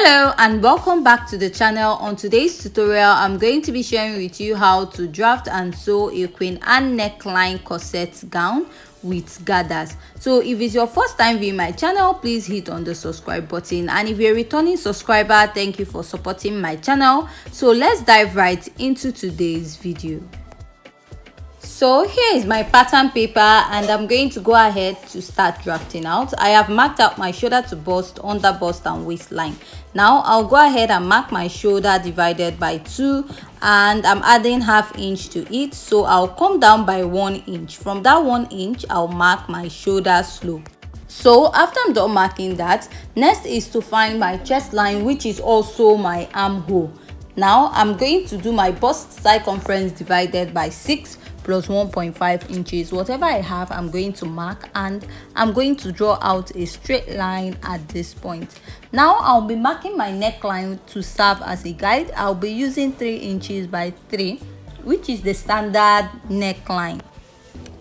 Hello and welcome back to the channel. On today's tutorial, I'm going to be sharing with you how to draft and sew a Queen Anne neckline corset gown with gathers. So if it's your first time viewing my channel, please hit on the subscribe button, and if you're a returning subscriber, thank you for supporting my channel. So let's dive right into today's video. So here is my pattern paper, and I'm going to go ahead to start drafting out. I have marked out my shoulder to bust, under bust and waistline. Now I'll go ahead and mark my shoulder divided by 2, and I'm adding ½ inch to it. So I'll come down by 1 inch. From that 1 inch, I'll mark my shoulder slope. So after I'm done marking that, next is to find my chest line, which is also my armhole. Now I'm going to do my bust circumference divided by 6 plus 1.5 inches. Whatever I have, I'm going to mark, and I'm going to draw out a straight line at this point. Now I'll be marking my neckline to serve as a guide. I'll be using 3 inches by 3, which is the standard neckline.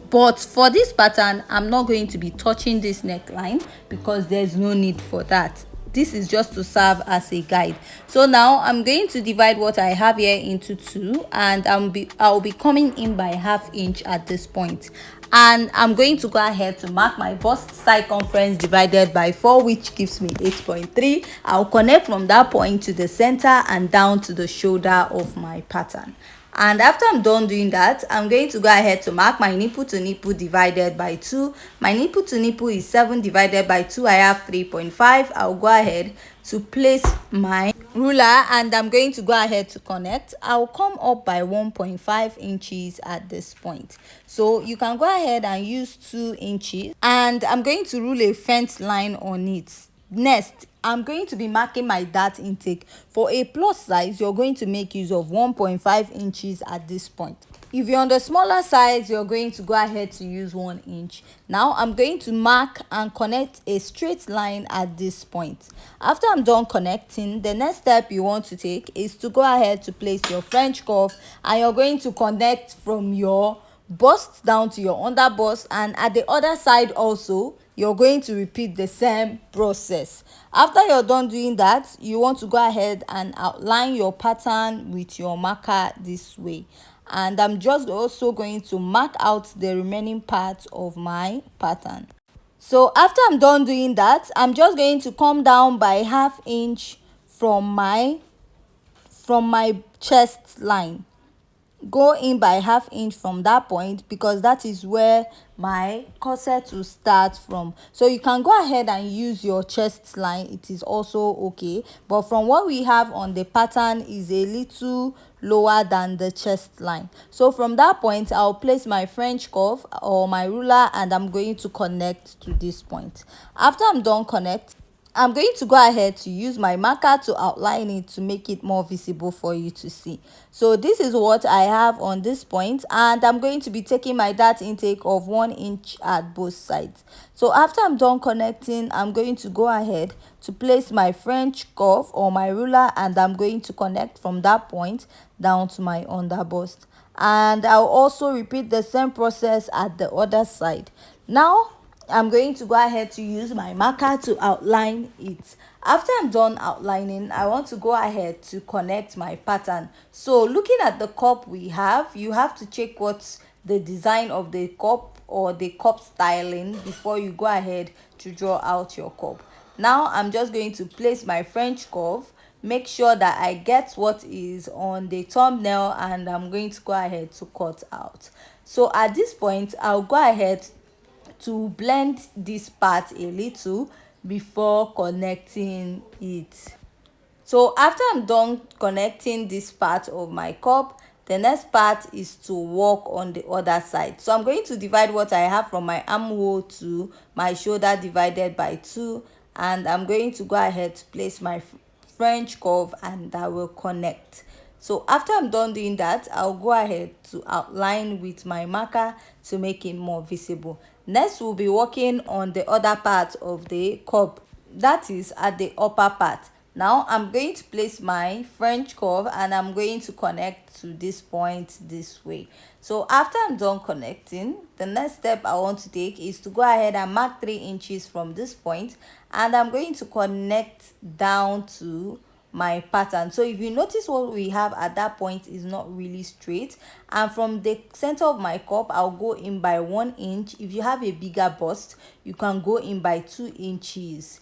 But for this pattern, I'm not going to be touching this neckline because there's no need for that. This is just to serve as a guide. So now I'm going to divide what I have here into 2, and I'll be coming in by ½ inch at this point. And I'm going to go ahead to mark my bust circumference divided by 4, which gives me 8.3. I'll connect from that point to the center and down to the shoulder of my pattern. And after I'm done doing that, I'm going to go ahead to mark my nipple to nipple divided by 2. My nipple to nipple is 7 divided by 2. I have 3.5. I'll go ahead to place my ruler, and I'm going to go ahead to connect. I'll come up by 1.5 inches at this point. So you can go ahead and use 2 inches, and I'm going to rule a fence line on it. Next, I'm going to be marking my dart intake. For a plus size, you're going to make use of 1.5 inches at this point. If you're on the smaller size, you're going to go ahead to use 1 inch. Now I'm going to mark and connect a straight line at this point. After I'm done connecting, the next step you want to take is to go ahead to place your French cuff, and you're going to connect from your bust down to your under bust, and at the other side also you're going to repeat the same process. After you're done doing that, you want to go ahead and outline your pattern with your marker this way. And I'm just also going to mark out the remaining parts of my pattern. So after I'm done doing that, I'm just going to come down by ½ inch from my chest line. Go in by ½ inch from that point, because that is where my corset will start from. So you can go ahead and use your chest line, it is also okay, but from what we have on the pattern is a little lower than the chest line. So from that point, I'll place my French cuff or my ruler, and I'm going to connect to this point. After I'm done connect, I'm going to go ahead to use my marker to outline it to make it more visible for you to see. So this is what I have on this point, and I'm going to be taking my dart intake of 1 inch at both sides. So after I'm done connecting, I'm going to go ahead to place my French cuff or my ruler, and I'm going to connect from that point down to my under bust. And I'll also repeat the same process at the other side. Now I'm going to go ahead to use my marker to outline it. After I'm done outlining, I want to go ahead to connect my pattern. So looking at the cup we have, you have to check what's the design of the cup or the cup styling before you go ahead to draw out your cup. Now I'm just going to place my French cuff, make sure that I get what is on the thumbnail, and I'm going to go ahead to cut out. So at this point, I'll go ahead to blend this part a little before connecting it. So after I'm done connecting this part of my cup, the next part is to work on the other side. So I'm going to divide what I have from my armhole to my shoulder divided by 2, and I'm going to go ahead to place my French curve, and that will connect. So after I'm done doing that, I'll go ahead to outline with my marker to make it more visible. Next, we'll be working on the other part of the cup, that is at the upper part. Now I'm going to place my French curve and I'm going to connect to this point this way. So after I'm done connecting, the next step I want to take is to go ahead and mark 3 inches from this point, and I'm going to connect down to my pattern. So if you notice, what we have at that point is not really straight, and from the center of my cup I'll go in by 1 inch. If you have a bigger bust, you can go in by 2 inches,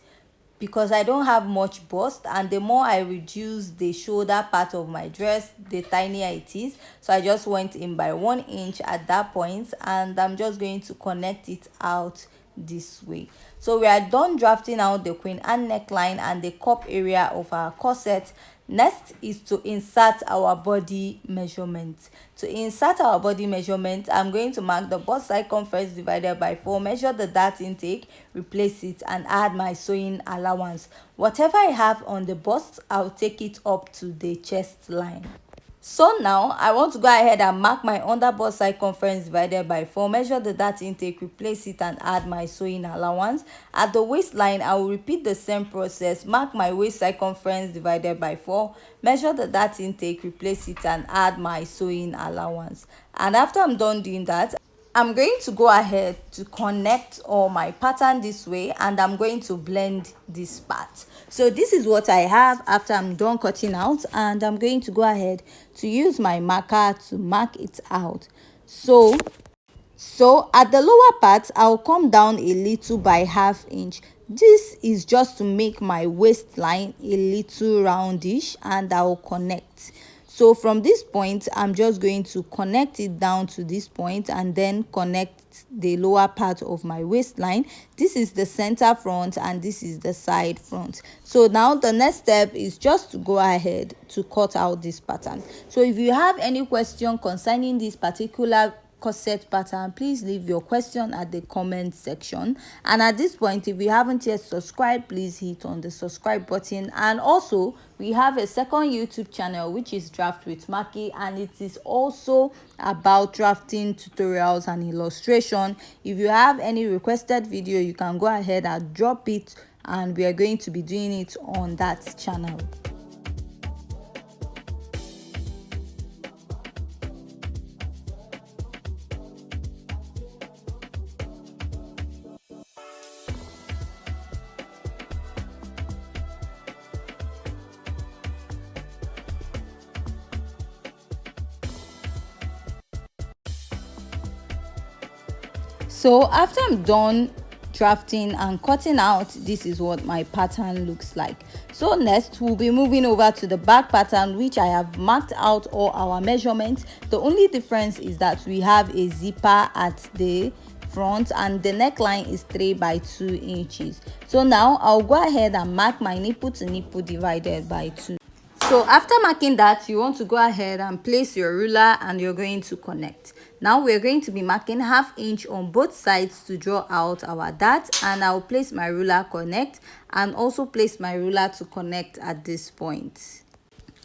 because I don't have much bust, and the more I reduce the shoulder part of my dress, the tinier it is. So I just went in by 1 inch at that point, and I'm just going to connect it out this way. So we are done drafting out the queen and neckline and the cup area of our corset. Next is to insert our body measurement. To insert our body measurement, I'm going to mark the bust circumference divided by 4, measure the dart intake, replace it, and add my sewing allowance. Whatever I have on the bust, I'll take it up to the chest line. So now I want to go ahead and mark my under bust circumference divided by 4, measure the dart intake, replace it, and add my sewing allowance. At the waistline, I will repeat the same process, mark my waist circumference divided by 4, measure the dart intake, replace it, and add my sewing allowance. And after I'm done doing that, I'm going to go ahead to connect all my pattern this way, and I'm going to blend this part. So this is what I have after I'm done cutting out, and I'm going to go ahead to use my marker to mark it out. So at the lower part, I'll come down a little by ½ inch. This is just to make my waistline a little roundish, and I'll connect. So from this point, I'm just going to connect it down to this point and then connect the lower part of my waistline. This is the center front and this is the side front. So now the next step is just to go ahead to cut out this pattern. So if you have any question concerning this particular corset pattern, please leave your question at the comment section. And at this point, if you haven't yet subscribed, please hit on the subscribe button. And also, we have a second YouTube channel, which is Draft with Maki, and it is also about drafting tutorials and illustration. If you have any requested video, you can go ahead and drop it, and we are going to be doing it on that channel. So after I'm done drafting and cutting out, this is what my pattern looks like. So next, we'll be moving over to the back pattern, which I have marked out all our measurements. The only difference is that we have a zipper at the front and the neckline is 3 by 2 inches. So now I'll go ahead and mark my nipple to nipple divided by 2. So after marking that, you want to go ahead and place your ruler and you're going to connect. Now we're going to be marking ½ inch on both sides to draw out our dart, and I'll place my ruler connect and also place my ruler to connect at this point.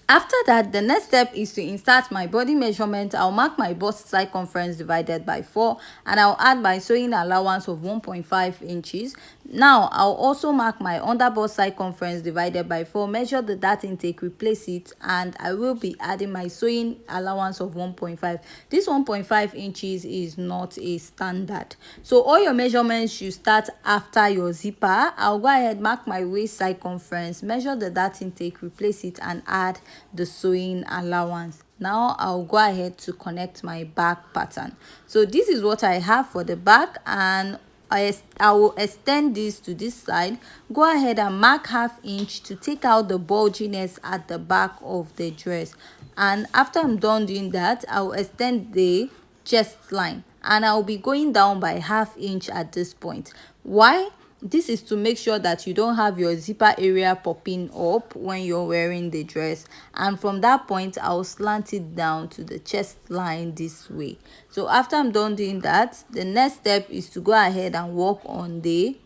After that, the next step is to insert my body measurement. I'll mark my bust circumference divided by 4 and I'll add my sewing allowance of 1.5 inches. Now I'll also mark my under bust circumference divided by 4, measure the dart intake, replace it, and I will be adding my sewing allowance of 1.5. This 1.5 inches is not a standard, so all your measurements should start after your zipper. I'll go ahead, mark my waist circumference, measure the dart intake, replace it, and add the sewing allowance. Now I'll go ahead to connect my back pattern. So this is what I have for the back, and I will extend this to this side. Go ahead and mark ½ inch to take out the bulginess at the back of the dress. And after I'm done doing that, I'll extend the chest line and I'll be going down by ½ inch at this point. Why? This is to make sure that you don't have your zipper area popping up when you're wearing the dress. And from that point, I'll slant it down to the chest line this way. So after I'm done doing that, the next step is to go ahead and work on the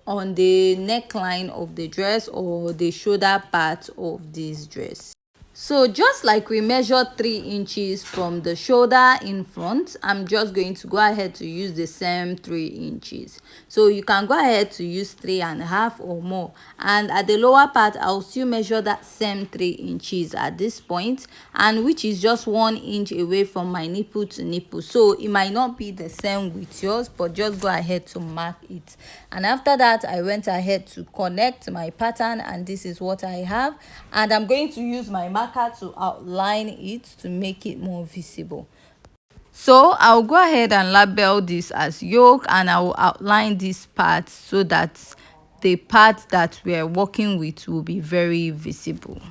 neckline of the dress or the shoulder part of this dress. So just like we measured 3 inches from the shoulder in front, I'm just going to go ahead to use the same 3 inches. So you can go ahead to use 3.5 or more, and at the lower part I'll still measure that same 3 inches at this point, and which is just 1 inch away from my nipple to nipple. So it might not be the same with yours, but just go ahead to mark it. And after that, I went ahead to connect my pattern, and this is what I have, and I'm going to use my marker to outline it to make it more visible. So I'll go ahead and label this as yoke, and I will outline this part so that the part that we're working with will be very visible.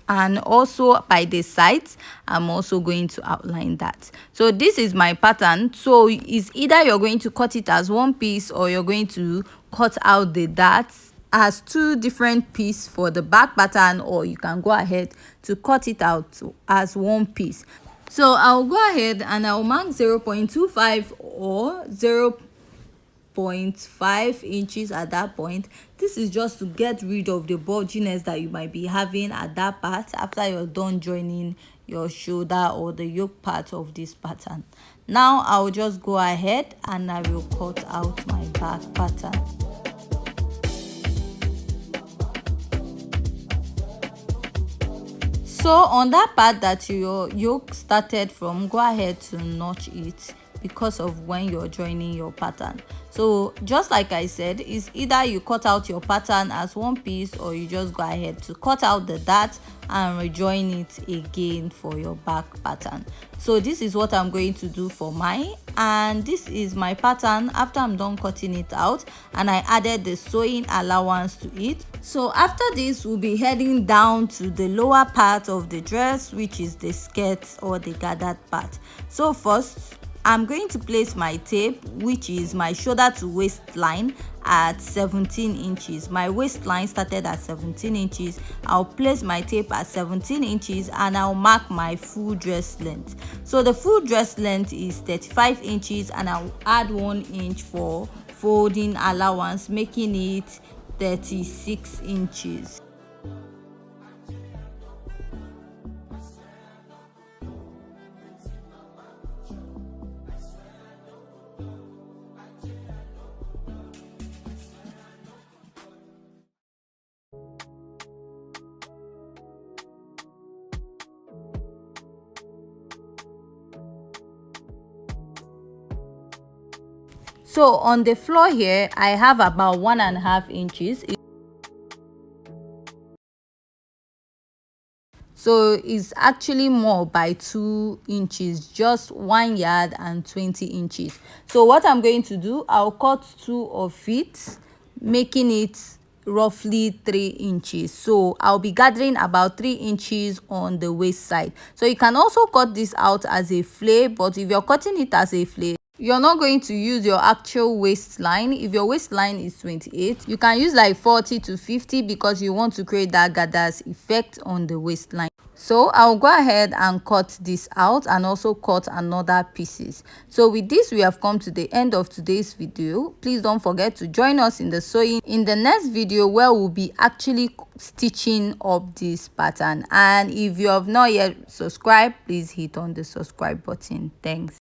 And also by the sides, I'm also going to outline that. So this is my pattern. So it's either you're going to cut it as one piece, or you're going to cut out the darts as 2 different pieces for the back pattern, or you can go ahead to cut it out as one piece. So I'll go ahead and I'll mark 0.25 or 0.5 inches at that point. This is just to get rid of the bulginess that you might be having at that part after you're done joining your shoulder or the yoke part of this pattern. Now I'll just go ahead and I will cut out my back pattern. So on that part that your yoke started from, go ahead to notch it because of when you're joining your pattern. So just like I said, it's either you cut out your pattern as one piece, or you just go ahead to cut out the dart and rejoin it again for your back pattern. So this is what I'm going to do for mine, and this is my pattern after I'm done cutting it out, and I added the sewing allowance to it. So after this, we'll be heading down to the lower part of the dress, which is the skirt or the gathered part. So first, I'm going to place my tape, which is my shoulder to waistline, at 17 inches. My waistline started at 17 inches. I'll place my tape at 17 inches and I'll mark my full dress length. So the full dress length is 35 inches, and I'll add 1 inch for folding allowance, making it 36 inches. So on the floor here, I have about 1.5 inches. So it's actually more by 2 inches, just 1 yard and 20 inches. So what I'm going to do, I'll cut 2 of it, making it roughly 3 inches. So I'll be gathering about 3 inches on the waist side. So you can also cut this out as a flare, but if you're cutting it as a flare, you're not going to use your actual waistline. If your waistline is 28, you can use like 40 to 50 because you want to create that gathers effect on the waistline. So I'll go ahead and cut this out and also cut another pieces. So with this, we have come to the end of today's video. Please don't forget to join us in the sewing in the next video, where we'll be actually stitching up this pattern. And if you have not yet subscribed, please hit on the subscribe button. Thanks.